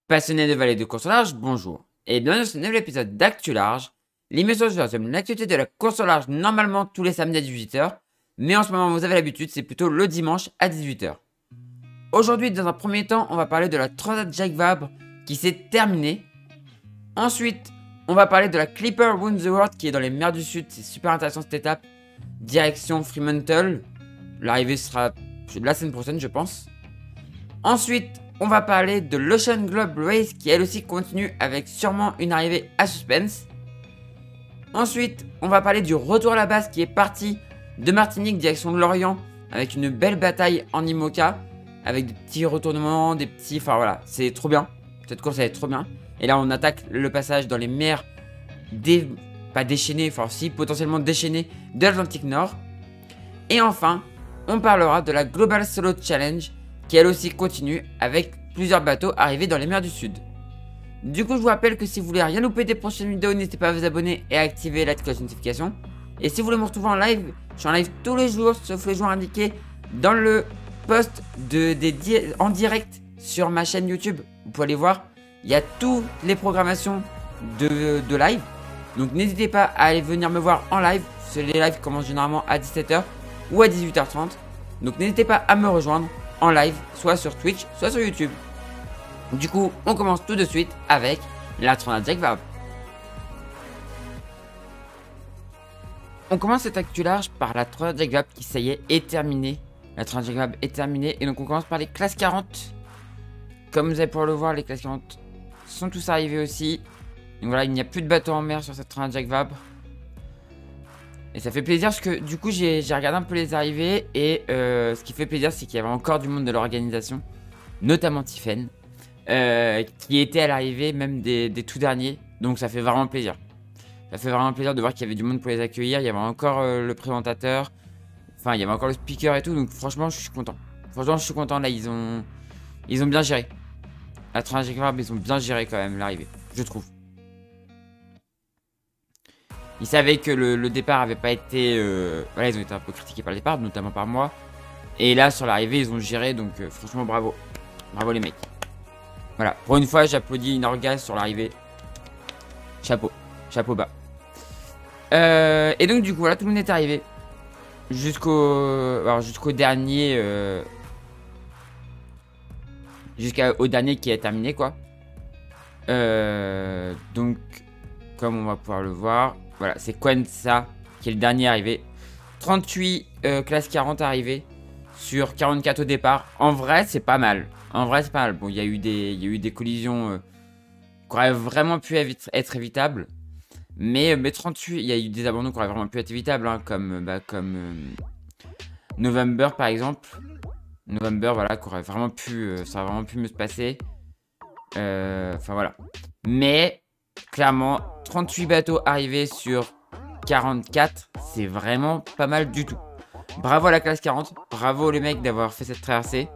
Passionné de vallée de course au large, bonjour. Et bienvenue dans ce nouvel épisode d'Actu Large, l'émission sur l'actualité de la course au large normalement tous les samedis à 18h, mais en ce moment vous avez l'habitude, c'est plutôt le dimanche à 18h. Aujourd'hui, dans un premier temps, on va parler de la Transat Jacques Vabre qui s'est terminée. Ensuite, on va parler de la Clipper Wound the World qui est dans les mers du Sud, c'est super intéressant cette étape. Direction Fremantle, l'arrivée sera la semaine prochaine je pense. Ensuite, on va parler de l'Ocean Globe Race qui elle aussi continue avec sûrement une arrivée à suspense. Ensuite, on va parler du retour à la base qui est parti de Martinique direction de Lorient avec une belle bataille en IMOCA avec des petits retournements, des petits... Enfin voilà, c'est trop bien. Cette course elle est trop bien. Et là on attaque le passage dans les mers pas déchaînées, enfin si potentiellement déchaînées de l'Atlantique Nord. Et enfin, on parlera de la Global Solo Challenge qui elle aussi continue avec plusieurs bateaux arrivés dans les mers du Sud. Du coup je vous rappelle que si vous voulez rien louper des prochaines vidéos, n'hésitez pas à vous abonner et à activer la cloche de notification. Et si vous voulez me retrouver en live, je suis en live tous les jours sauf les jours indiqués dans le post en direct sur ma chaîne YouTube. Vous pouvez aller voir, il y a toutes les programmations de live. Donc n'hésitez pas à aller venir me voir en live. Les lives commencent généralement à 17h ou à 18h30. Donc n'hésitez pas à me rejoindre en live, soit sur Twitch, soit sur YouTube. Du coup, on commence tout de suite avec la Transat Jacques Vabre. On commence cette actu large par la Transat Jacques Vabre qui, ça y est terminée. La Transat Jacques Vabre est terminée et donc on commence par les classes 40. Comme vous allez pouvoir le voir, les classes 40 sont tous arrivés aussi. Donc voilà, il n'y a plus de bateaux en mer sur cette Transat Jacques Vabre. Et ça fait plaisir parce que du coup j'ai regardé un peu les arrivées et ce qui fait plaisir c'est qu'il y avait encore du monde de l'organisation, notamment Tiffen, qui était à l'arrivée même des tout derniers, donc ça fait vraiment plaisir. Ça fait vraiment plaisir de voir qu'il y avait du monde pour les accueillir, il y avait encore le présentateur, enfin il y avait encore le speaker et tout, donc franchement je suis content. Franchement je suis content, là ils ont bien géré. La Transat Jacques Vabre, ils ont bien géré quand même l'arrivée, je trouve. Ils savaient que le départ avait pas été... Voilà, ils ont été un peu critiqués par le départ, notamment par moi. Et là, sur l'arrivée, ils ont géré, donc franchement, bravo. Bravo les mecs. Voilà, pour une fois, j'applaudis Inorgas sur l'arrivée. Chapeau. Chapeau bas. Et donc, du coup, voilà, tout le monde est arrivé. Jusqu'au dernier... Jusqu'au dernier qui est terminé, quoi. Donc, comme on va pouvoir le voir... Voilà, c'est Quensa qui est le dernier arrivé. 38 classe 40 arrivés sur 44 au départ. En vrai, c'est pas mal. En vrai, c'est pas mal. Bon, il y a eu des collisions qui auraient vraiment pu être évitables. Mais 38, il y a eu des abandons qui auraient vraiment pu être évitables. Hein, comme November, par exemple. November, voilà, qui aurait vraiment pu... ça aurait vraiment pu me se passer. Enfin, voilà. Mais... Clairement, 38 bateaux arrivés sur 44, c'est vraiment pas mal du tout. Bravo à la classe 40, bravo les mecs d'avoir fait cette traversée.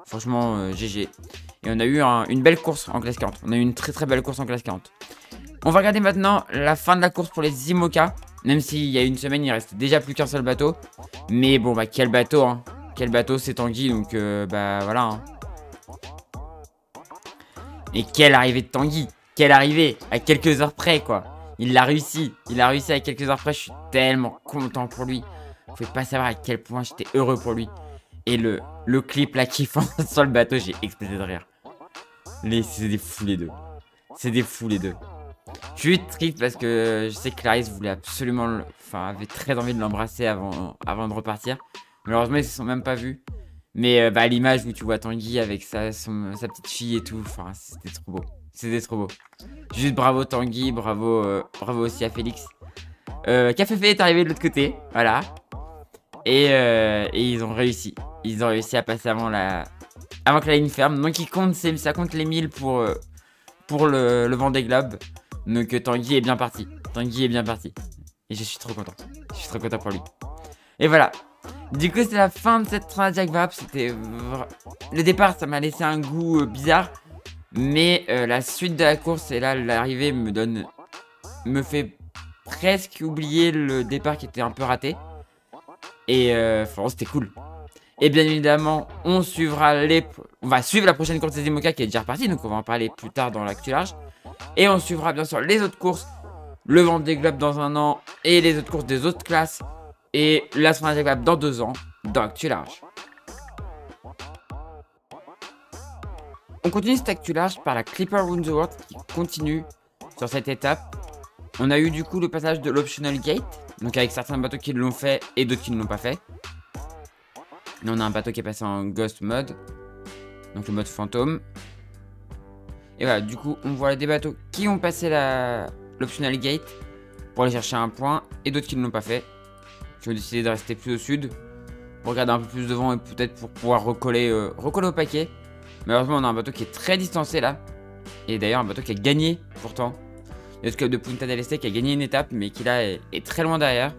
Franchement, GG. Et on a eu une belle course en classe 40. On a eu une très belle course en classe 40. On va regarder maintenant la fin de la course pour les IMOCA. Même s'il y a une semaine, il restait déjà plus qu'un seul bateau. Mais bon, bah quel bateau, hein. Quel bateau, c'est Tanguy, donc bah voilà. Hein. Et quelle arrivée de Tanguy. Quelle arrivée, à quelques heures près quoi. Il l'a réussi. Il a réussi à quelques heures près. Je suis tellement content pour lui. Vous pouvez pas savoir à quel point j'étais heureux pour lui. Et le clip là qui fonce sur le bateau, j'ai explosé de rire. C'est des fous les deux. C'est des fous les deux. Je suis triste parce que je sais que Clarisse voulait absolument... Enfin, avait très envie de l'embrasser avant de repartir. Malheureusement, ils se sont même pas vus. Mais bah, l'image où tu vois Tanguy avec sa petite fille et tout. Enfin, c'était trop beau. C'était trop beau. Juste bravo Tanguy, bravo aussi à Félix. Café est arrivé de l'autre côté, voilà. Et ils ont réussi. Ils ont réussi à passer avant que la ligne ferme. Donc ça compte les 1000 pour le Vendée Globe. Donc Tanguy est bien parti. Tanguy est bien parti. Et je suis trop content. Je suis trop content pour lui. Et voilà. Du coup c'est la fin de cette Transat Jacques Vabre. C'était... Le départ ça m'a laissé un goût bizarre. Mais la suite de la course et là l'arrivée me fait presque oublier le départ qui était un peu raté. Et franchement c'était cool. Et bien évidemment, on va suivre la prochaine course des IMOCA qui est déjà repartie, donc on va en parler plus tard dans l'actu large. Et on suivra bien sûr les autres courses, le Vendée Globe dans 1 an et les autres courses des autres classes. Et la Vendée Globe dans 2 ans dans l'actu large. On continue cette actu large par la Clipper Round the World qui continue sur cette étape. On a eu du coup le passage de l'Optional Gate, donc avec certains bateaux qui l'ont fait et d'autres qui ne l'ont pas fait. Là on a un bateau qui est passé en Ghost Mode, donc le mode fantôme. Et voilà, du coup on voit des bateaux qui ont passé l'Optional Gate pour aller chercher un point et d'autres qui ne l'ont pas fait. Qui ont décidé de rester plus au sud pour regarder un peu plus devant et peut-être pour pouvoir recoller au paquet. Malheureusement on a un bateau qui est très distancé là. Et d'ailleurs un bateau qui a gagné pourtant. Le club de Punta del Este qui a gagné une étape mais qui là est très loin derrière.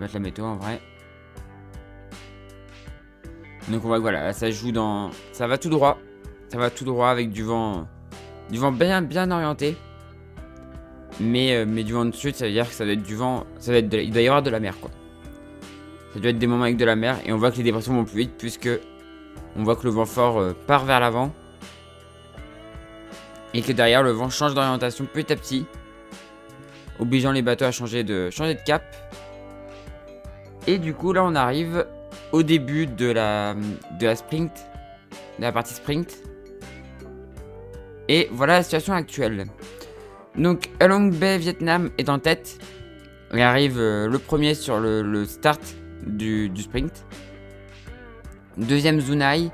Je vais mettre la météo en vrai. Donc on voit que voilà, ça joue dans... Ça va tout droit. Ça va tout droit avec du vent bien orienté. Mais du vent de sud, ça veut dire que ça doit être du vent... il doit y avoir de la mer quoi. Ça doit être des moments avec de la mer. Et on voit que les dépressions vont plus vite puisque... On voit que le vent fort part vers l'avant. Et que derrière le vent change d'orientation petit à petit. Obligeant les bateaux à changer de cap. Et du coup là on arrive au début de la sprint. De la partie sprint. Et voilà la situation actuelle. Donc Halong Bay Vietnam est en tête. Il arrive le premier sur le start du sprint. Deuxième Zunai.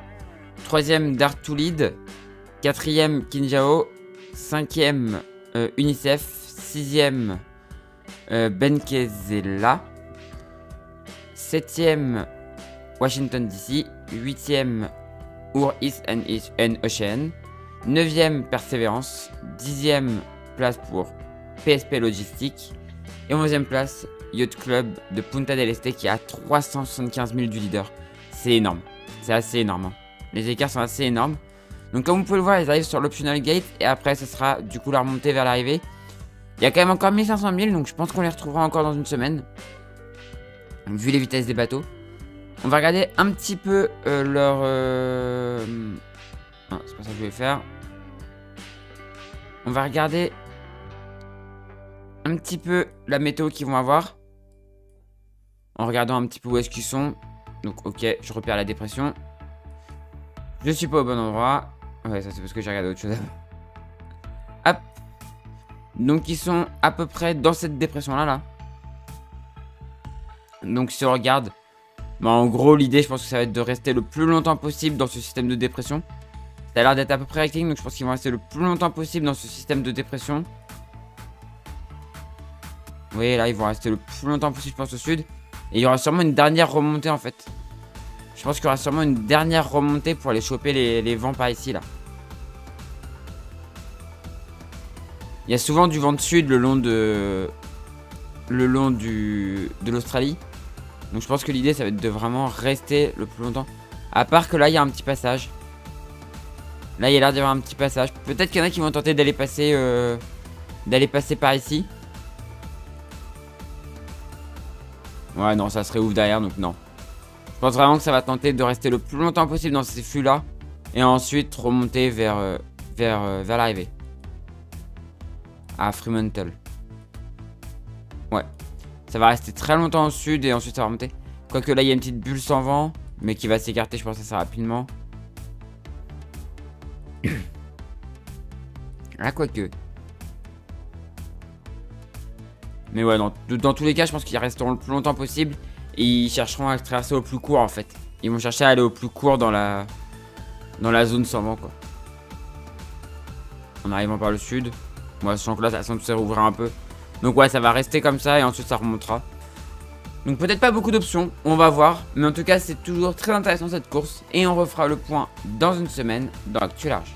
Troisième Dart to Lead. Quatrième Kinjao. Cinquième Unicef. Sixième Benkezela. Septième Washington DC. Huitième Our East and Ocean. Neuvième Persévérance. Dixième place pour PSP Logistique. Et 11e place Yacht Club de Punta del Este qui a 375 000 du leader. C'est énorme. C'est assez énorme. Hein. Les écarts sont assez énormes. Donc comme vous pouvez le voir, ils arrivent sur l'Optional Gate. Et après, ce sera du coup la remontée vers l'arrivée. Il y a quand même encore 1500 000. Donc je pense qu'on les retrouvera encore dans une semaine. Vu les vitesses des bateaux. On va regarder un petit peu leur... Non, c'est pas ça que je voulais faire. On va regarder un petit peu la météo qu'ils vont avoir. En regardant un petit peu où est-ce qu'ils sont. Donc ok, je repère la dépression. Je suis pas au bon endroit. Ouais, ça c'est parce que j'ai regardé autre chose avant. Hop. Donc ils sont à peu près dans cette dépression là. Donc si on regarde, bah, en gros l'idée je pense que ça va être de rester le plus longtemps possible dans ce système de dépression. Ça a l'air d'être à peu près rectiligne, donc je pense qu'ils vont rester le plus longtemps possible dans ce système de dépression. Vous voyez là, ils vont rester le plus longtemps possible, je pense, au sud. Et il y aura sûrement une dernière remontée en fait. Je pense qu'il y aura sûrement une dernière remontée pour aller choper les vents par ici là. Il y a souvent du vent de sud le long de l'Australie. Donc je pense que l'idée ça va être de vraiment rester le plus longtemps. À part que là il y a un petit passage. Là il y a l'air d'y avoir un petit passage. Peut-être qu'il y en a qui vont tenter d'aller passer par ici. Ouais non, ça serait ouf derrière donc non. Je pense vraiment que ça va tenter de rester le plus longtemps possible dans ces flux là. Et ensuite remonter vers l'arrivée. À Fremantle. Ouais. Ça va rester très longtemps au sud et ensuite ça va remonter. Quoique là il y a une petite bulle sans vent. Mais qui va s'écarter je pense assez rapidement. Ah quoique. Mais ouais dans tous les cas je pense qu'ils resteront le plus longtemps possible. Et ils chercheront à traverser au plus court en fait. Ils vont chercher à aller au plus court dans la zone sans vent quoi. En arrivant par le sud. Moi je sens que là ça semble se rouvrir un peu. Donc ouais ça va rester comme ça et ensuite ça remontera. Donc peut-être pas beaucoup d'options, on va voir. Mais en tout cas c'est toujours très intéressant cette course. Et on refera le point dans une semaine dans l'actu large.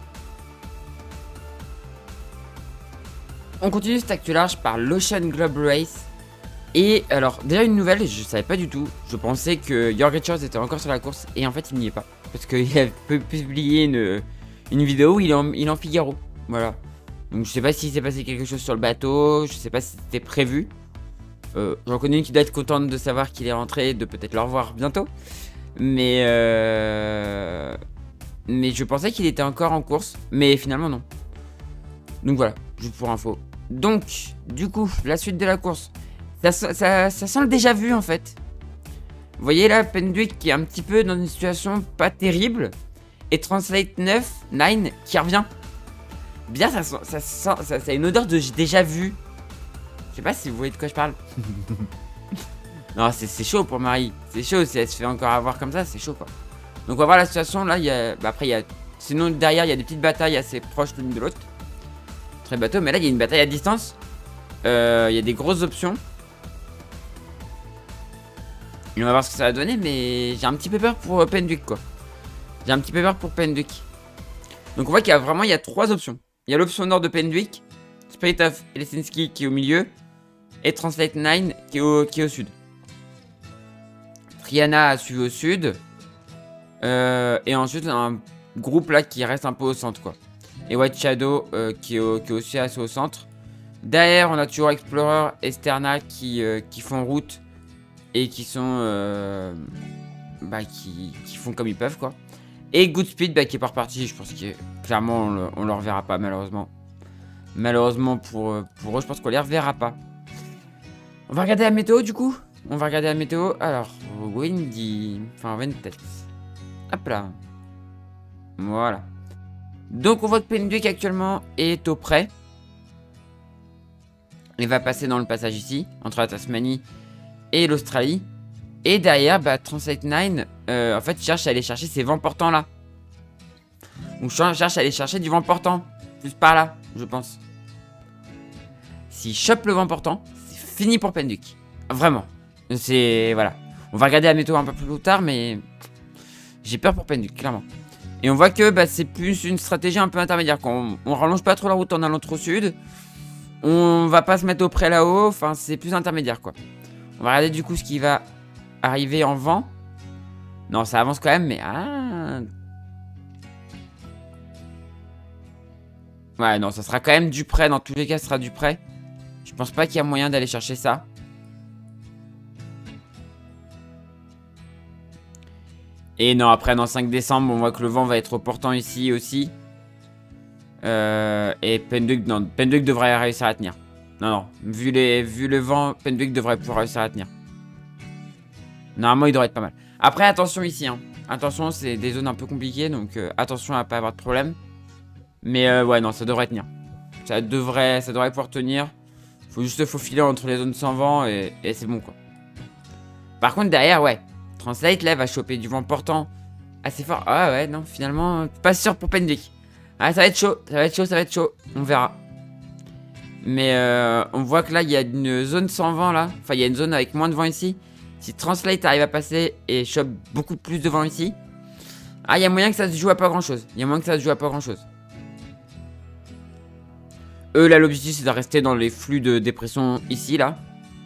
On continue cette actu large par l'Ocean Globe Race. Et alors déjà une nouvelle, je savais pas du tout. Je pensais que Jorg Richards était encore sur la course. Et en fait il n'y est pas. Parce qu'il a publié une vidéo où il est en Figaro. Voilà. Donc je sais pas s'il s'est passé quelque chose sur le bateau. Je sais pas si c'était prévu. J'en connais une qui doit être contente de savoir qu'il est rentré, de peut-être le revoir bientôt. Mais je pensais qu'il était encore en course, mais finalement non. Donc voilà, juste pour info. Donc, du coup, la suite de la course. Ça sent le déjà vu en fait. Vous voyez là, Pendwick qui est un petit peu dans une situation pas terrible. Et Translate 9 qui revient. Bien, ça a une odeur de déjà vu. Je sais pas si vous voyez de quoi je parle. Non, c'est chaud pour Marie. C'est chaud, si elle se fait encore avoir comme ça, c'est chaud quoi. Donc on va voir la situation. Là, il y a... Bah, après, il y a... Sinon, derrière, il y a des petites batailles assez proches l'une de l'autre. Très bateau, mais là, il y a une bataille à distance. Il y a des grosses options. Et on va voir ce que ça va donner, mais j'ai un petit peu peur pour Pendwick quoi. J'ai un petit peu peur pour Pendwick. Donc on voit qu'il y a vraiment 3 options. Il y a l'option nord de Pendwick, Spirit of Helsinki qui est au milieu, et Translate 9 qui est au sud. Triana a suivi au sud. Et ensuite un groupe là qui reste un peu au centre quoi. Et White Shadow qui est aussi assez au centre. Derrière on a toujours Explorer et Sterna qui font route. Et qui sont qui font comme ils peuvent quoi. Et Goodspeed qui est pas reparti. Je pense que clairement on le reverra pas malheureusement. Malheureusement pour eux je pense qu'on les reverra pas. On va regarder la météo du coup. On va regarder la météo. Alors windy. Enfin Ventet. Hop là. Voilà. Donc on voit que Pendwick actuellement est au près. Il va passer dans le passage ici. Entre la Tasmanie et l'Australie. Et derrière, Translate 9, en fait, cherche à aller chercher ces vents portants là. Donc, cherche à aller chercher du vent portant. Plus par là, je pense. S'il chope le vent portant, c'est fini pour Pendwick. Vraiment. C'est... Voilà. On va regarder la météo un peu plus tard, mais... J'ai peur pour Pendwick, clairement. Et on voit que c'est plus une stratégie un peu intermédiaire. Quand on rallonge pas trop la route en allant trop au sud. On va pas se mettre au près là-haut. Enfin, c'est plus intermédiaire, quoi. On va regarder du coup ce qui va arriver en vent. Non, ça avance quand même, mais... Ah. Ouais, non, ça sera quand même du près. Dans tous les cas, ce sera du près. Je pense pas qu'il y a moyen d'aller chercher ça. Et non, après, dans 5 décembre, on voit que le vent va être portant ici aussi. Et Pendwick, non, Pendwick devrait réussir à tenir. Non, non, vu le vent, Pendwick devrait pouvoir réussir à tenir. Normalement, il devrait être pas mal. Après, attention ici, hein. Attention, c'est des zones un peu compliquées, donc attention à pas avoir de problème. Mais ouais, non, ça devrait tenir. Ça devrait pouvoir tenir. Faut juste faufiler entre les zones sans vent et c'est bon, quoi. Par contre, derrière, ouais. Translate, là, va choper du vent portant assez fort. Ah ouais, non, finalement, pas sûr pour Pendwick. Ah, ça va être chaud, ça va être chaud, ça va être chaud. On verra. Mais on voit que là, il y a une zone sans vent, là. Enfin, il y a une zone avec moins de vent ici. Si Translate arrive à passer et chope beaucoup plus de vent ici. Ah, il y a moyen que ça se joue à pas grand-chose. Il y a moyen que ça se joue à pas grand-chose. Eux, là, l'objectif, c'est de rester dans les flux de dépression ici, là.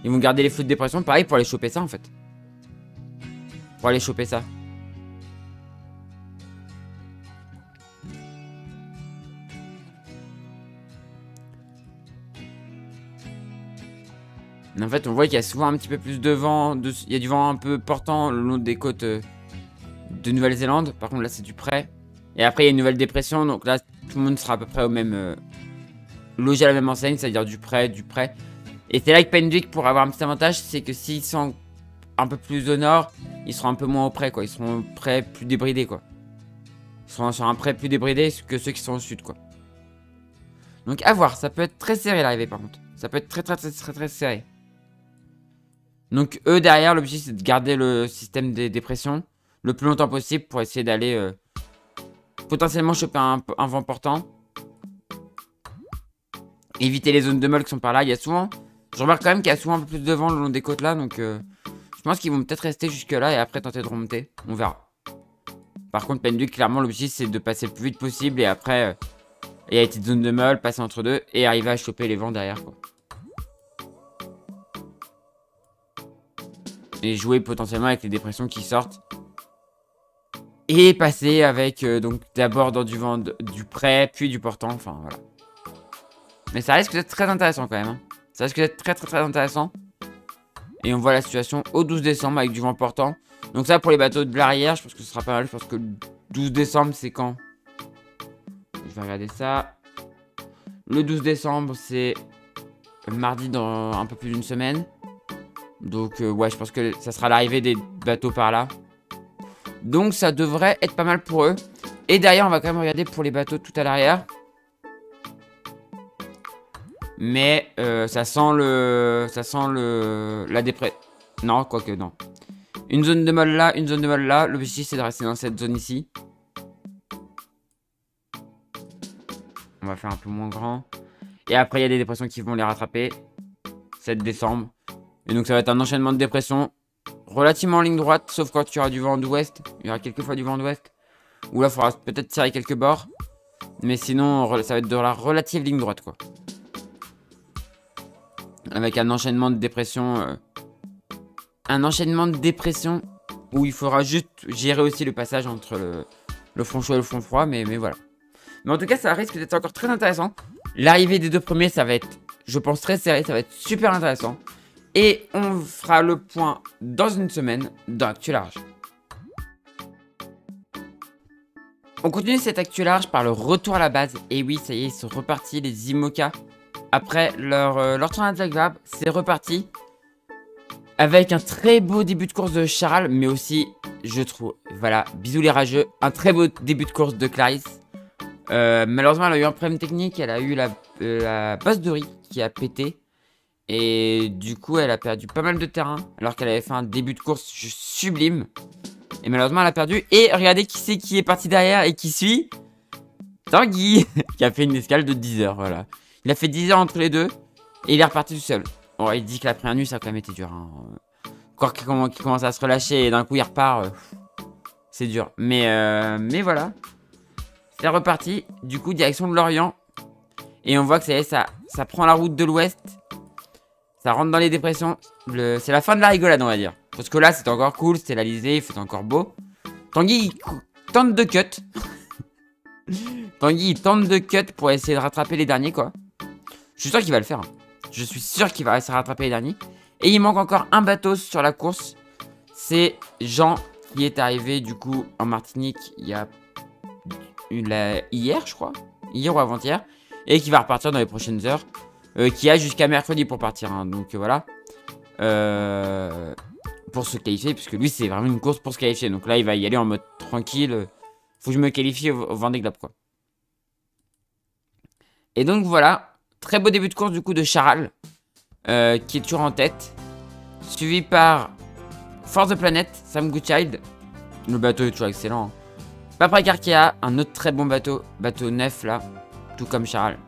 Ils vont garder les flux de dépression, pareil, pour aller choper ça, en fait. Pour aller choper ça. En fait, on voit qu'il y a souvent un petit peu plus de vent. Il y a du vent un peu portant le long des côtes de Nouvelle-Zélande. Par contre, là, c'est du près. Et après, il y a une nouvelle dépression. Donc là, tout le monde sera à peu près au même... logé à la même enseigne, c'est-à-dire du près, du près. Et c'est là que Pendwick, pour avoir un petit avantage, c'est que s'ils sont un peu plus au nord, ils seront un peu moins au près, quoi. Ils seront au près plus débridés, quoi. Ils seront sur un près plus débridé que ceux qui sont au sud, quoi. Donc, à voir. Ça peut être très serré, l'arrivée, par contre. Ça peut être très serré. Donc eux derrière, l'objectif c'est de garder le système des dépressions le plus longtemps possible pour essayer d'aller potentiellement choper un vent portant. Éviter les zones de molle qui sont par là. Il y a souvent, je remarque quand même qu'il y a souvent un peu plus de vent le long des côtes là. Donc je pense qu'ils vont peut-être rester jusque là et après tenter de remonter. On verra. Par contre Pendwick, clairement l'objectif c'est de passer le plus vite possible et après il y a une petite zone de molle, passer entre deux et arriver à choper les vents derrière, quoi. Et jouer potentiellement avec les dépressions qui sortent. Et passer avec, donc, d'abord dans du vent du près, puis du portant, enfin, voilà. Mais ça risque d'être très intéressant, quand même, hein. Ça risque d'être très intéressant. Et on voit la situation au 12 décembre avec du vent portant. Donc ça, pour les bateaux de l'arrière, je pense que ce sera pas mal. Je pense que le 12 décembre, c'est quand? Je vais regarder ça. Le 12 décembre, c'est mardi dans un peu plus d'une semaine. Donc ouais, je pense que ça sera l'arrivée des bateaux par là. Donc ça devrait être pas mal pour eux. Et d'ailleurs, on va quand même regarder pour les bateaux tout à l'arrière. Mais ça sent la dépression. Non, quoique non. Une zone de molle là, une zone de molle là. L'objectif, c'est de rester dans cette zone ici. On va faire un peu moins grand. Et après, il y a des dépressions qui vont les rattraper. 7 décembre. Et donc, ça va être un enchaînement de dépressions relativement en ligne droite. Sauf quand il y aura du vent d'ouest. Il y aura quelques fois du vent d'ouest. Ou là, il faudra peut-être tirer quelques bords. Mais sinon, ça va être de la relative ligne droite, quoi. Avec un enchaînement de dépression. Un enchaînement de dépression où il faudra juste gérer aussi le passage entre le front chaud et le front froid. Mais voilà. Mais en tout cas, ça risque d'être encore très intéressant. L'arrivée des deux premiers, ça va être, je pense, très serré. Ça va être super intéressant. Et on fera le point dans une semaine dans Actu Large. On continue cette Actu Large par le retour à la base. Et oui, ça y est, ils sont repartis, les IMOCA. Après leur tournoi de Grab, c'est reparti. Avec un très beau début de course de Charal. Mais aussi, je trouve, voilà, bisous les rageux. Un très beau début de course de Clarisse. Malheureusement, elle a eu un problème technique. Elle a eu la base de riz qui a pété. Et du coup, elle a perdu pas mal de terrain. Alors qu'elle avait fait un début de course juste sublime. Et malheureusement, elle a perdu. Et regardez qui c'est qui est parti derrière et qui suit. Tanguy, qui a fait une escale de 10 heures. Voilà. Il a fait 10 heures entre les deux. Et il est reparti tout seul. Bon, il dit que la première nuit, ça a quand même été dur. Hein. Encore qu'il commence à se relâcher et d'un coup, il repart. C'est dur. Mais voilà. C'est reparti. Du coup, direction de l'Orient. Et on voit que ça prend la route de l'Ouest. Ça rentre dans les dépressions. C'est la fin de la rigolade, on va dire. Parce que là, c'était encore cool. C'était l'Alizé. Il fait encore beau. Tanguy, il tente de cut. Tanguy, il tente de cut pour essayer de rattraper les derniers, quoi. Je suis sûr qu'il va le faire. Hein. Je suis sûr qu'il va essayer de rattraper les derniers. Et il manque encore un bateau sur la course. C'est Jean qui est arrivé, du coup, en Martinique il y a hier, je crois. Hier ou avant-hier. Et qui va repartir dans les prochaines heures. Qui a jusqu'à mercredi pour partir. Hein. Donc voilà. Pour se qualifier. Puisque lui, c'est vraiment une course pour se qualifier. Donc là, il va y aller en mode tranquille. Faut que je me qualifie au Vendée Globe, quoi. Et donc voilà. Très beau début de course du coup de Charal. Qui est toujours en tête. Suivi par Force the Planet, Sam Goodchild. Le bateau est toujours excellent. Hein. Paprika, un autre très bon bateau. Bateau neuf là. Tout comme Charal.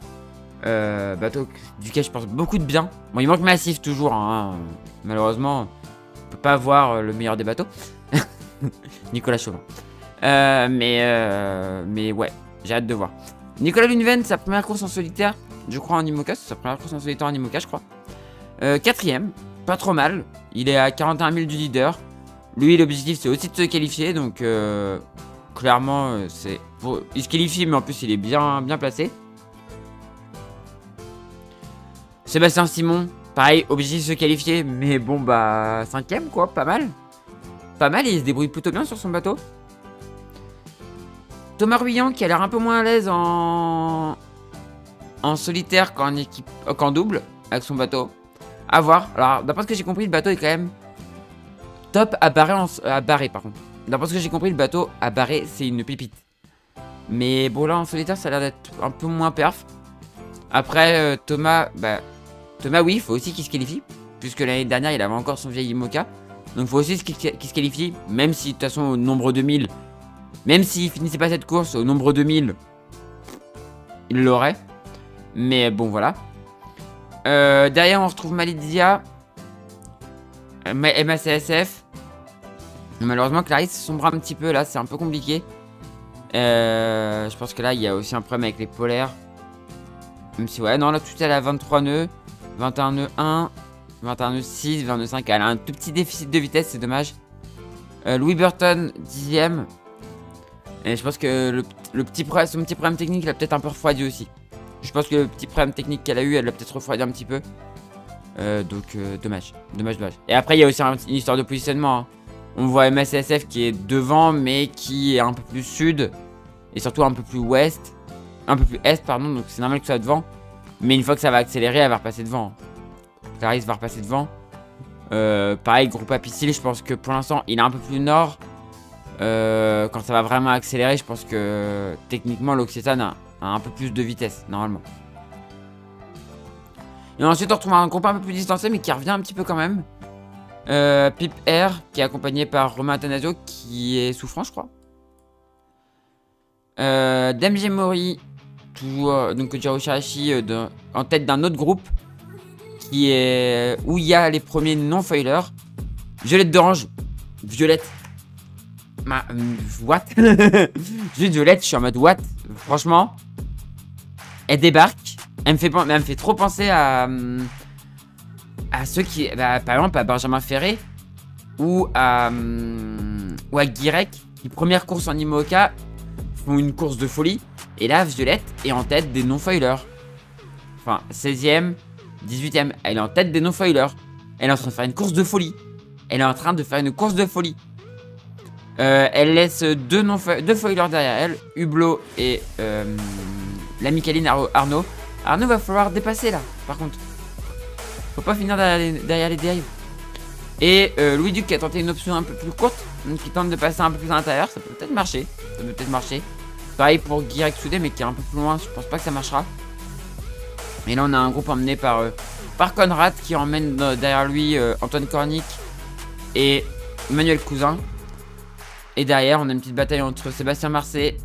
Bateau duquel je pense beaucoup de bien. Bon, il manque Massif toujours. Hein. Malheureusement, on peut pas avoir le meilleur des bateaux. Nicolas Chauvin. Mais ouais, j'ai hâte de voir. Nicolas Luneven, sa première course en solitaire. Je crois en IMOCA. C'est sa première course en solitaire en IMOCA, je crois. Quatrième. Pas trop mal. Il est à 41 000 du leader. Lui, l'objectif, c'est aussi de se qualifier. Donc, clairement, il se qualifie, mais en plus, il est bien placé. Sébastien Simon, pareil, objectif de se qualifier. Mais bon, bah, cinquième, quoi. Pas mal. Pas mal, il se débrouille plutôt bien sur son bateau. Thomas Ruyant, qui a l'air un peu moins à l'aise en solitaire qu'en double, avec son bateau. À voir. Alors, d'après ce que j'ai compris, le bateau est quand même top à barrer, par contre. D'après ce que j'ai compris, le bateau à barrer, c'est une pépite. Mais bon, là, en solitaire, ça a l'air d'être un peu moins perf. Après, Thomas, oui, il faut aussi qu'il se qualifie. Puisque l'année dernière, il avait encore son vieil IMOCA. Donc, il faut aussi qu'il se qualifie. Même si, de toute façon, au nombre 2000, même s'il finissait pas cette course, au nombre 2000, il l'aurait. Mais bon, voilà. Derrière, on retrouve Malidia, MACSF. Malheureusement, Clarisse sombre un petit peu là, c'est un peu compliqué. Je pense que là, il y a aussi un problème avec les polaires. Même si, ouais, non, là, tout est à 23 nœuds, 21 nœuds 1, 21 nœuds 6, 22 5. Elle a un tout petit déficit de vitesse, c'est dommage. Louis Burton, 10ème. Et je pense que son petit problème technique, il a peut-être un peu refroidi aussi. Je pense que le petit problème technique qu'elle a eu, elle l'a peut-être refroidi un petit peu. Dommage. Dommage. Et après, il y a aussi une histoire de positionnement. Hein. On voit MSSF qui est devant, mais qui est un peu plus sud. Et surtout un peu plus ouest. Un peu plus est, pardon. Donc c'est normal que ça soit devant. Mais une fois que ça va accélérer, elle va repasser devant. Clarisse va repasser devant. Pareil, groupe Apicil, je pense que pour l'instant, il est un peu plus nord. Quand ça va vraiment accélérer, je pense que techniquement, l'Occitane a un peu plus de vitesse, normalement. Et ensuite, on retrouve un groupe un peu plus distancé, mais qui revient un petit peu quand même. Pip Air, qui est accompagné par Romain Attanasio, qui est souffrant, je crois. DMG Mori, toujours, donc Jiro Shirashi, en tête d'un autre groupe. Qui est où il y a les premiers non-foilers. Violette d'Orange. Violette. What? Juste Violette, je suis en mode what? Franchement. Elle débarque. Elle me fait trop penser à ceux qui. Bah, par exemple à Benjamin Ferré. Ou à Guirec. Qui première course en IMOCA font une course de folie. Et là, Violette est en tête des non-foilers. Enfin, 16e. 18ème, elle est en tête des no-foilers. Elle est en train de faire une course de folie. Elle laisse deux foilers derrière elle. Hublot et l'ami Caline Arnaud. Arnaud va falloir dépasser là, par contre. Faut pas finir derrière les dérives. Et Louis Duc qui a tenté une option un peu plus courte. Qui tente de passer un peu plus à l'intérieur. Ça peut peut-être marcher. Pareil pour Guirec Soudé, mais qui est un peu plus loin. Je pense pas que ça marchera. Et là, on a un groupe emmené par Conrad qui emmène derrière lui Antoine Cornic et Manuel Cousin. Et derrière, on a une petite bataille entre Sébastien Marseille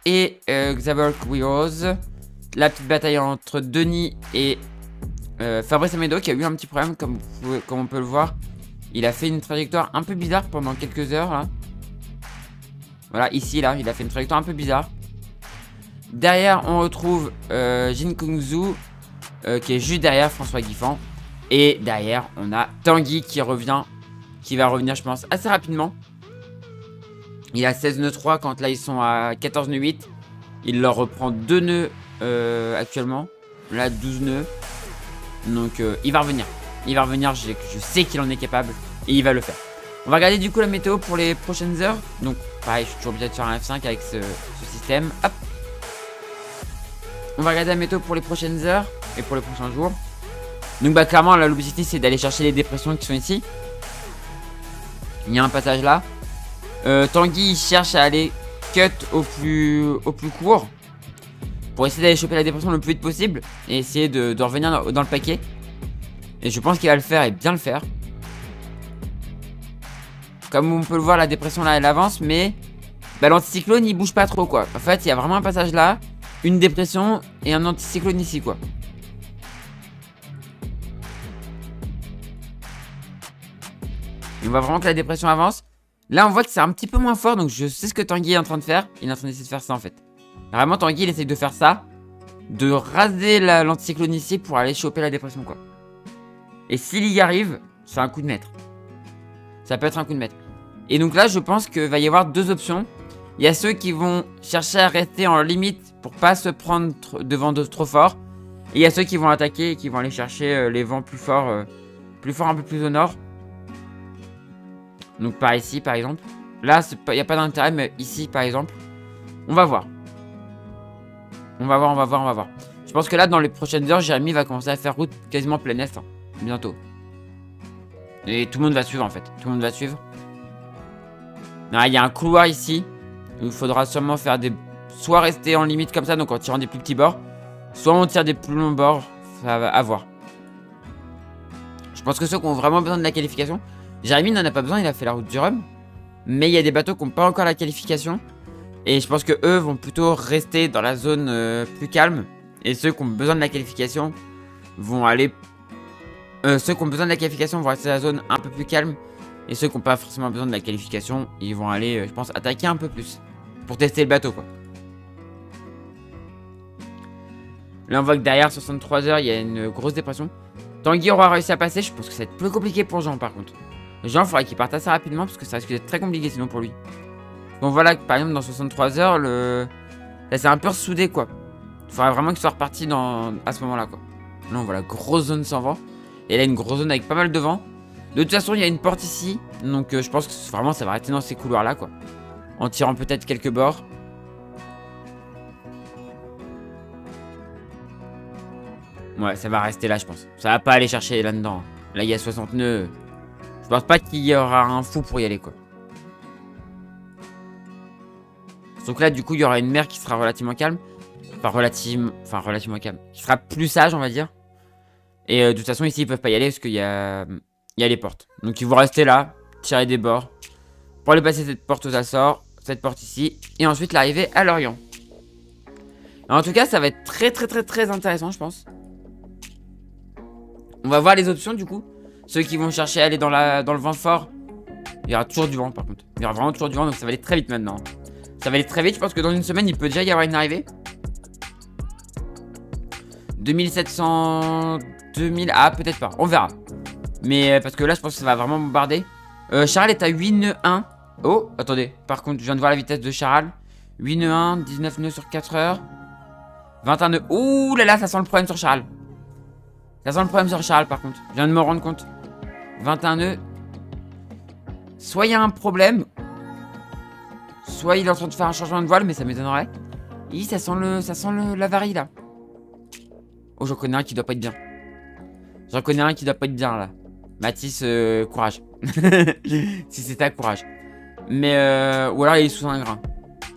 et Xavier Quiroz. La petite bataille entre Denis et Fabrice Amedo qui a eu un petit problème, comme on peut le voir. Il a fait une trajectoire un peu bizarre pendant quelques heures. Là. Voilà, ici, là, il a fait une trajectoire un peu bizarre. Derrière, on retrouve Jin Kung-Zu qui est juste derrière François Guiffan. Et derrière, on a Tanguy qui revient. Qui va revenir, je pense, assez rapidement. Il a 16 nœuds 3 quand là, ils sont à 14 nœuds 8. Il leur reprend 2 nœuds actuellement. Là, 12 nœuds. Donc, il va revenir. Je sais qu'il en est capable. Et il va le faire. On va regarder du coup la météo pour les prochaines heures. Donc, pareil, je suis toujours obligé de faire un F5 avec ce système. Hop. On va regarder la météo pour les prochaines heures et pour les prochains jours. Donc bah clairement l'objectif c'est d'aller chercher les dépressions qui sont ici. Il y a un passage là. Tanguy il cherche à aller cut au plus court. Pour essayer d'aller choper la dépression le plus vite possible. Et essayer de revenir dans le paquet. Et je pense qu'il va le faire et bien le faire. Comme on peut le voir, la dépression là elle avance. Mais bah, l'anticyclone il bouge pas trop quoi. En fait il y a vraiment un passage là. Une dépression et un anticyclone ici quoi. Et on voit vraiment que la dépression avance. Là on voit que c'est un petit peu moins fort. Donc je sais ce que Tanguy est en train de faire. Il est en train d'essayer de faire ça en fait. Vraiment Tanguy il essaye de faire ça. De raser l'anticyclone ici pour aller choper la dépression quoi. Et s'il y arrive, c'est un coup de maître. Ça peut être un coup de maître. Et donc là je pense qu'il va y avoir deux options. Il y a ceux qui vont chercher à rester en limite pour pas se prendre devant trop fort. Et il y a ceux qui vont attaquer et qui vont aller chercher les vents plus forts un peu plus au nord. Donc par ici par exemple. Là il n'y a pas d'intérêt mais ici par exemple. On va voir. On va voir. Je pense que là dans les prochaines heures Jérémy va commencer à faire route quasiment plein est. Hein, bientôt. Et tout le monde va suivre en fait. Tout le monde va suivre. Là il y a un couloir ici. Il faudra sûrement faire des... Soit rester en limite comme ça, donc en tirant des plus petits bords. Soit on tire des plus longs bords. Ça va à voir. Je pense que ceux qui ont vraiment besoin de la qualification... Jérémy n'en a pas besoin, il a fait la route du Rhum. Mais il y a des bateaux qui n'ont pas encore la qualification. Et je pense que eux vont plutôt rester dans la zone plus calme. Et ceux qui ont besoin de la qualification vont aller... ceux qui ont besoin de la qualification vont rester dans la zone un peu plus calme. Et ceux qui n'ont pas forcément besoin de la qualification, ils vont aller, je pense, attaquer un peu plus. Pour tester le bateau, quoi. Là, on voit que derrière 63 heures, il y a une grosse dépression. Tanguy aura réussi à passer. Je pense que ça va être plus compliqué pour Jean, par contre. Jean, il faudrait qu'il parte assez rapidement, parce que ça risque d'être très compliqué sinon pour lui. Donc voilà, par exemple, dans 63 heures, là, c'est un peu ressoudé, quoi. Il faudrait vraiment qu'il soit reparti à ce moment-là, quoi. Là, on voit la grosse zone sans vent. Et là, une grosse zone avec pas mal de vent. De toute façon, il y a une porte ici. Donc, je pense que vraiment, ça va arrêter dans ces couloirs-là, quoi. En tirant peut-être quelques bords. Ouais, ça va rester là, je pense. Ça va pas aller chercher là-dedans. Là, il y a 60 nœuds. Je pense pas qu'il y aura un fou pour y aller, quoi. Donc là, du coup, il y aura une mer qui sera relativement calme. Enfin, relativement calme. Qui sera plus sage, on va dire. Et de toute façon, ici, ils peuvent pas y aller parce qu'il y a les portes. Donc, ils vont rester là, tirer des bords. Pour aller passer cette porte aux Açores, cette porte ici. Et ensuite, l'arrivée à Lorient. En tout cas, ça va être très intéressant, je pense. On va voir les options, du coup. Ceux qui vont chercher à aller dans le vent fort. Il y aura toujours du vent, par contre. Il y aura vraiment toujours du vent, donc ça va aller très vite maintenant. Ça va aller très vite, je pense que dans une semaine, il peut déjà y avoir une arrivée. 2700... 2000... Ah, peut-être pas, on verra. Mais parce que là, je pense que ça va vraiment bombarder. Charal est à 8 nœuds 1. Oh, attendez, par contre, je viens de voir la vitesse de Charal. 8 nœuds 1, 19 nœuds sur 4 heures. 21 nœuds... Ouh là là, ça sent le problème sur Charal. Ça sent le problème sur Charal, par contre. Je viens de me rendre compte. 21 nœuds. Soit il y a un problème... Soit il est en train de faire un changement de voile, mais ça m'étonnerait. Ça sent l'avarie là. Oh, j'en connais un qui doit pas être bien. J'en connais un qui doit pas être bien là. Mathis, courage. Si c'est ta courage. Mais ou alors il est sous un grain.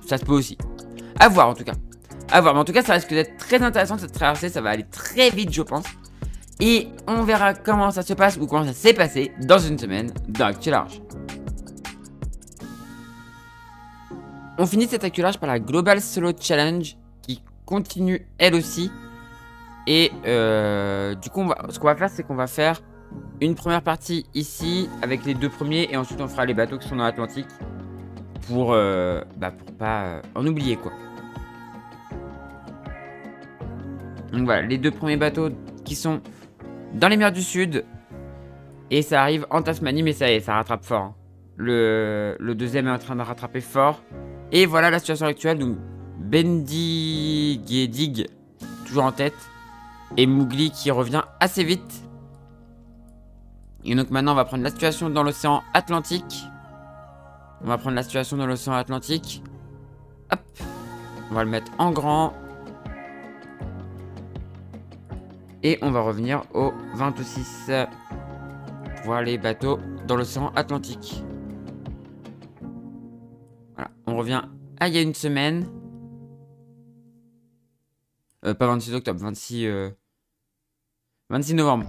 Ça se peut aussi. À voir en tout cas. À voir. Mais en tout cas, ça risque d'être très intéressant cette traversée. Ça va aller très vite, je pense. Et on verra comment ça se passe ou comment ça s'est passé dans une semaine dans Actu Large. On finit cet Actu Large par la Global Solo Challenge qui continue elle aussi. Et du coup, ce qu'on va faire, c'est qu'on va faire une première partie ici avec les deux premiers. Et ensuite, on fera les bateaux qui sont dans l'Atlantique pour pas en oublier quoi. Donc voilà, les deux premiers bateaux qui sont dans les mers du Sud. Et ça arrive en Tasmanie, mais ça y est, ça rattrape fort. Hein. Le deuxième est en train de rattraper fort. Et voilà la situation actuelle. Donc Bendigedig toujours en tête. Et Mowgli qui revient assez vite. Et donc maintenant on va prendre la situation dans l'océan Atlantique. On va prendre la situation dans l'océan Atlantique. Hop. On va le mettre en grand. Et on va revenir au 26. Voir les bateaux dans l'océan Atlantique. Voilà, on revient à il y a une semaine. Pas 26 octobre, 26 novembre.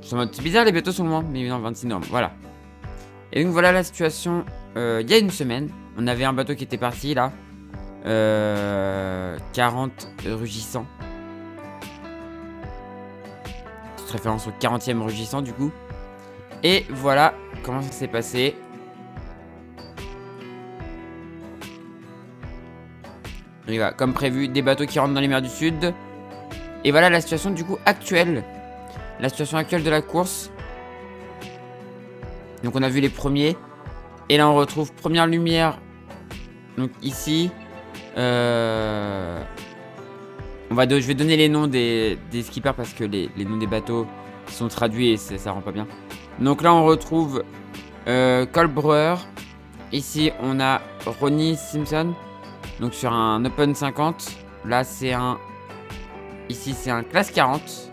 C'est bizarre, les bateaux sont loin, mais non, 26 novembre, voilà. Et donc voilà la situation il y a une semaine. On avait un bateau qui était parti là. 40 rugissants. Petite référence au 40e rugissant du coup. Et voilà comment ça s'est passé. Et voilà, comme prévu, des bateaux qui rentrent dans les mers du Sud. Et voilà la situation du coup actuelle. La situation actuelle de la course. Donc on a vu les premiers. Et là on retrouve première lumière. Donc ici. Je vais donner les noms des skippers parce que les noms des bateaux sont traduits et ça rend pas bien. Donc là on retrouve Cole Brewer. Ici on a Ronnie Simpson. Donc sur un Open 50. Là c'est un... Ici c'est un classe 40.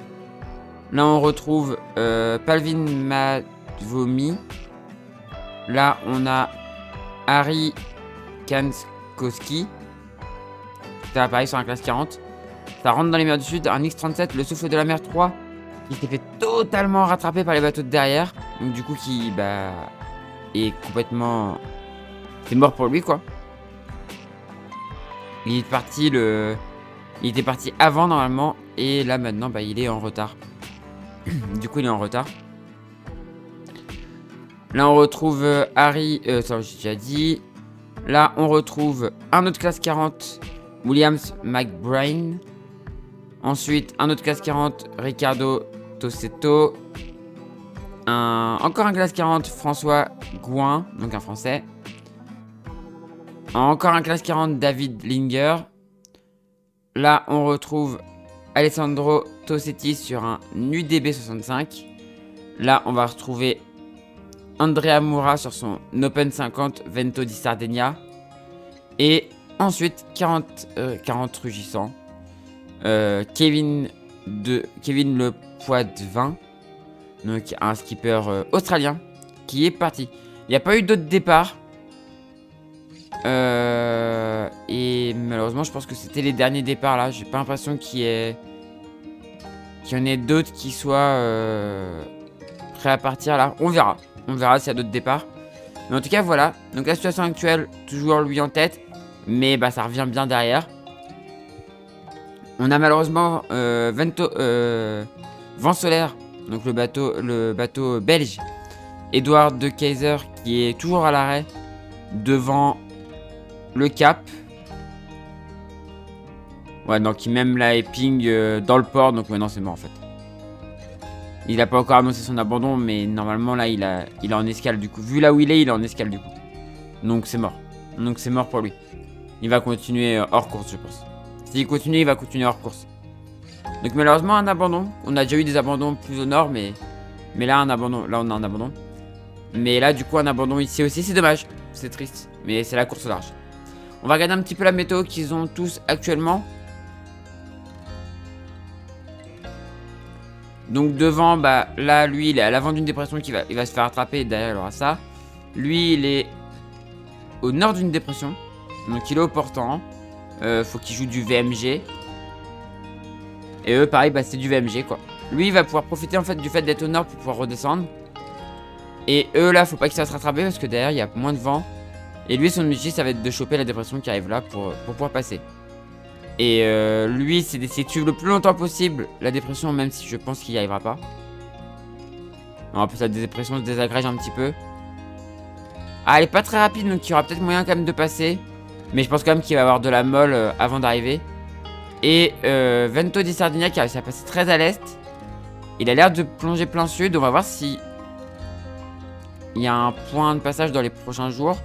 Là on retrouve Palvin Mavomi. Là on a Harry Kanskowski. Ça pareil sur un classe 40. Ça rentre dans les mers du Sud. Un X37, le souffle de la mer 3. Qui s'est fait totalement rattraper par les bateaux de derrière. Donc du coup qui est complètement... C'est mort pour lui quoi. Il est parti Il était parti avant normalement. Et là maintenant il est en retard. Du coup il est en retard. Là on retrouve Harry. Ça j'ai déjà dit. Là on retrouve un autre classe 40. Williams McBrain. Ensuite un autre classe 40. Ricardo Tossetto. Encore un classe 40. François Gouin. Donc un français. Encore un classe 40. David Linger. Là on retrouve Alessandro Tossetti sur un UDB 65. Là, on va retrouver Andrea Moura sur son Open 50 Vento di Sardegna. Et ensuite, 40 rugissants. Kevin Le Poids de 20. Donc, un skipper australien qui est parti. Il n'y a pas eu d'autres départs. Et malheureusement, je pense que c'était les derniers départs là. J'ai pas l'impression qu'il y en ait d'autres qui soient prêts à partir là. On verra. On verra s'il y a d'autres départs. Mais en tout cas, voilà. Donc la situation actuelle, toujours lui en tête. Mais bah, ça revient bien derrière. On a malheureusement Vent Solaire. Donc le bateau belge. Edouard de Kaiser qui est toujours à l'arrêt. Devant le cap. Ouais, donc il même là est ping dans le port. Donc maintenant c'est mort en fait. Il n'a pas encore annoncé son abandon, mais normalement là il est en escale du coup. Vu là où il est en escale du coup. Donc c'est mort. Donc c'est mort pour lui. Il va continuer hors course je pense. S'il continue, il va continuer hors course. Donc malheureusement un abandon. On a déjà eu des abandons plus au nord, mais là un abandon. Là on a un abandon. Mais là du coup un abandon ici aussi, c'est dommage. C'est triste. Mais c'est la course au large. On va regarder un petit peu la météo qu'ils ont tous actuellement. Donc devant, bah là, lui, il est à l'avant d'une dépression il va se faire attraper. Derrière, il aura ça. Lui, il est au nord d'une dépression. Donc il est au portant. Faut qu'il joue du VMG. Et eux, pareil, bah c'est du VMG, quoi. Lui, il va pouvoir profiter, en fait, du fait d'être au nord pour pouvoir redescendre. Et eux, là, faut pas qu'ils se fassent rattraper parce que derrière, il y a moins de vent. Et lui, son objectif, ça va être de choper la dépression qui arrive là pour pouvoir passer. Et lui, c'est d'essayer de suivre le plus longtemps possible la dépression, même si je pense qu'il n'y arrivera pas. En plus, la dépression se désagrège un petit peu. Ah, elle est pas très rapide, donc il y aura peut-être moyen quand même de passer. Mais je pense quand même qu'il va avoir de la molle avant d'arriver. Et Vento di Sardegna qui a réussi à passer très à l'est. Il a l'air de plonger plein sud. On va voir si il y a un point de passage dans les prochains jours.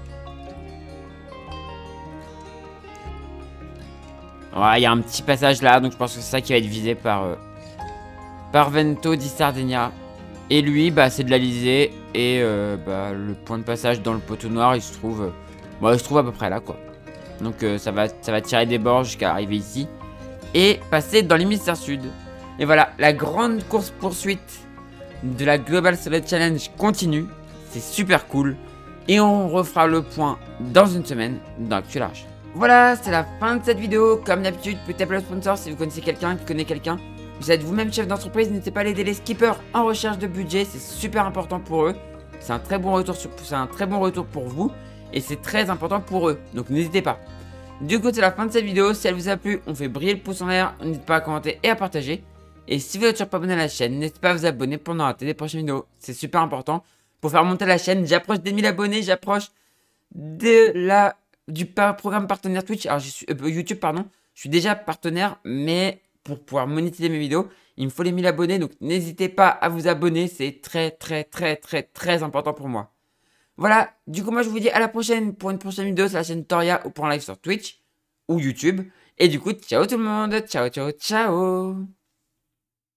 Ouais, il y a un petit passage là, donc je pense que c'est ça qui va être visé par Vento di Sardegna. Et lui, bah, c'est de l'Alizé. Et bah, le point de passage dans le poteau noir, il se trouve à peu près là, quoi. Donc ça va tirer des bords jusqu'à arriver ici. Et passer dans l'hémisphère sud. Et voilà, la grande course poursuite de la Global Solid Challenge continue. C'est super cool. Et on refera le point dans une semaine dans Actu Large. Voilà, c'est la fin de cette vidéo. Comme d'habitude, petit appel au sponsor si vous connaissez quelqu'un qui connaît quelqu'un. Vous êtes vous-même chef d'entreprise, n'hésitez pas à aider les skippers en recherche de budget. C'est super important pour eux. C'est un très bon retour pour vous. Et c'est très important pour eux. Donc n'hésitez pas. Du coup, c'est la fin de cette vidéo. Si elle vous a plu, on fait briller le pouce en l'air. N'hésitez pas à commenter et à partager. Et si vous n'êtes toujours pas abonné à la chaîne, n'hésitez pas à vous abonner pour ne rater les prochaines vidéos. C'est super important. Pour faire monter la chaîne, j'approche des 1000 abonnés. J'approche du programme partenaire Twitch. Alors, YouTube, pardon. Je suis déjà partenaire, mais pour pouvoir monétiser mes vidéos, il me faut les 1000 abonnés. Donc, n'hésitez pas à vous abonner. C'est très, très, très, très, très important pour moi. Voilà, du coup moi je vous dis à la prochaine pour une prochaine vidéo sur la chaîne Toria ou pour un live sur Twitch ou YouTube. Et du coup, ciao tout le monde, ciao ciao ciao.